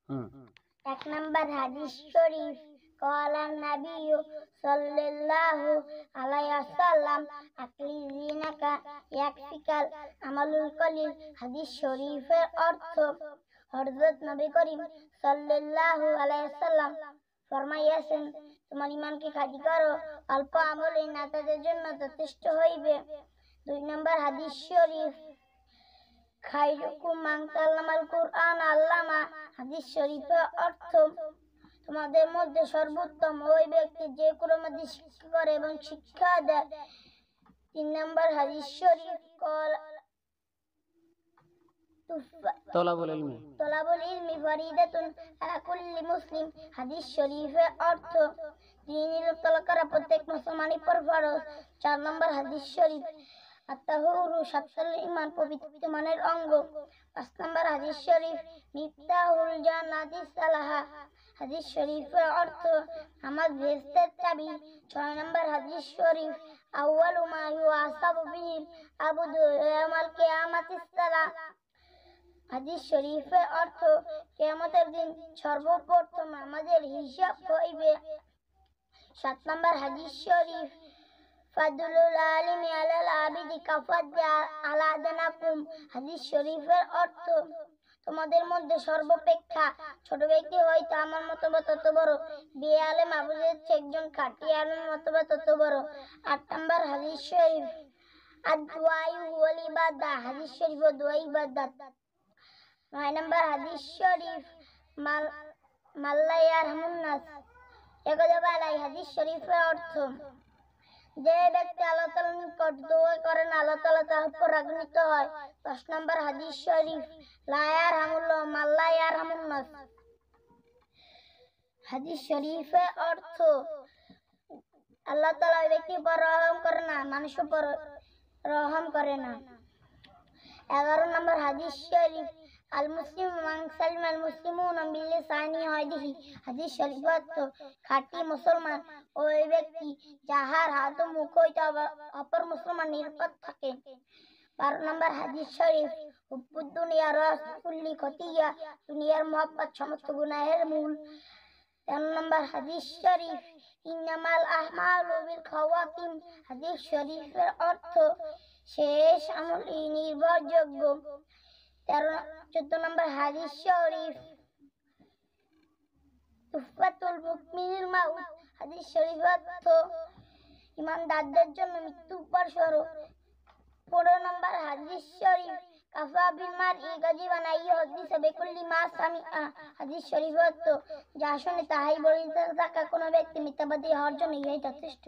এক নম্বর হাদিস শরীফ ক্বালা নাবিয়্যু সাল্লাল্লাহু আলাইহি ওয়াসাল্লাম আকলিজিনাকা ইয়াকফিকাল আমালুল কলিল। হাদিস শরীফের অর্থ, হযরত নবী করিম সাল্লাল্লাহু আলাইহি ওয়াসাল্লাম ফরমাইয়াছেন, তোমার ঈমানকে খাঁটি করো, অল্প আমলই না তাদের জন্য যথেষ্ট হইবে। 2 নম্বর হাদিস শরীফ খায়রুকুম মান তাআল্লামাল কুরআন আল্লামা। হাদিস শরীফের অর্থ, তোমাদের মধ্যে সর্বোত্তম ওই ব্যক্তি যে কোরআন হাদিস শিক্ষা করে এবং শিক্ষা দেয়। 3 নম্বর হাদিস শরীফ তলাবুল ইলমি ফরিদাতুন আলা কুল্লি মুসলিম। হাদিস শরীফের অর্থ, দ্বীন ইলম তলব করা প্রত্যেক মুসলমানের উপর ফরজ। 4 নম্বর হাদিস শরীফ আত-তাহুরু শাতরুল ঈমান, পবিত্র মানের অঙ্গ। 5 নম্বর হাদিস শরীফ মিফতাহুল জান্নাতি সালাহা। হাদিস শরীফের অর্থ, নামাজ বেহেশতের চাবি। 6 নম্বর হাদিস শরীফ আউয়ালু মা ইউহাসাবু বিহিল আবদু ইয়াউমাল কিয়ামাতিস সালাহ। হাদিস শরীফের অর্থ, কিয়ামতের দিন সর্বপ্রথম আমাদের হিসাব হইবে। 7 নম্বর হাদিস শরীফ ফাদলুল আলিমি আলাল আবিদি কাফাদ্দি আলা আদনাকুম। হাদিস শরীফের অর্থ, তোমাদের মধ্যে সর্বাপেক্ষা ছোট ব্যক্তি হয়তো আমার মতবা তত বড়, বেআলেম আবুদের চেয়ে একজন খাঁটি আলেম মতবা তত বড়। 8 নম্বর হাদিস শরীফ আদ-দুআউ হুয়াল ইবাদা। হাদিস শরীফ দোয়া ইবাদত। 9 নম্বর হাদিস শরীফ মাল্লা ইয়ারহামুন নাস ইয়াগযিব আলাইহি। হাদিস শরীফের অর্থ, যে ব্যক্তি আল্লাহ তাআলার নিকট দোয়া করে না, আল্লাহ তাআলা তার উপর রাগান্বিত হয়। 10 নম্বর হাদিস শরীফ লা ইয়ারহামুল্লাহু মাল্লা ইয়ারহামুন নাস। হাদিস শরীফের অর্থ, আল্লাহ তাআলা ওই ব্যক্তির উপর রহম করে না, মানুষের উপর রহম করে না। 11 নম্বর হাদিস শরীফ আল মুসলিম মান সালিমাল মুসলিমুনা মিন লিসানিহি ওয়া ইয়াদিহি। হাদিস শরীফের অর্থ, খাঁটি মুসলমান ওই ব্যক্তি যাহার হাত ও মুখ হইতে অপর মুসলমান নিরাপদ থাকে। 12 নম্বর হাদিস শরীফ হুব্বুদ দুনিয়া রাস কুল্লি খতিয়া। দুনিয়ার মহব্বত সমস্ত গুনাহের মূল। 13 নম্বর হাদিস শরীফ ইন্নামাল আ'মালু বিল খাওয়াতিম। হাদিস শরীফের অর্থ, শেষ আমলই নির্ভরযোগ্য। 14 নম্বর হাদিস শরীফ তুফাতুল মুমিনিল মাউত। হাদিস শরীফের অর্থ, ঈমানদারদের জন্য মৃত্যু উপস্বরূপ। 15 নম্বর হাদিস শরীফ কাফা বিল মারই কাযিবান আইয়ুহাদ্দিসা বিকুল্লি মা সামিআ। হাদিস শরীফের অর্থ, যা শুনে তাহাই বলিতে থাকা কোনো ব্যক্তি মিথ্যাবাদী হওয়ার জন্য ইহাই যথেষ্ট।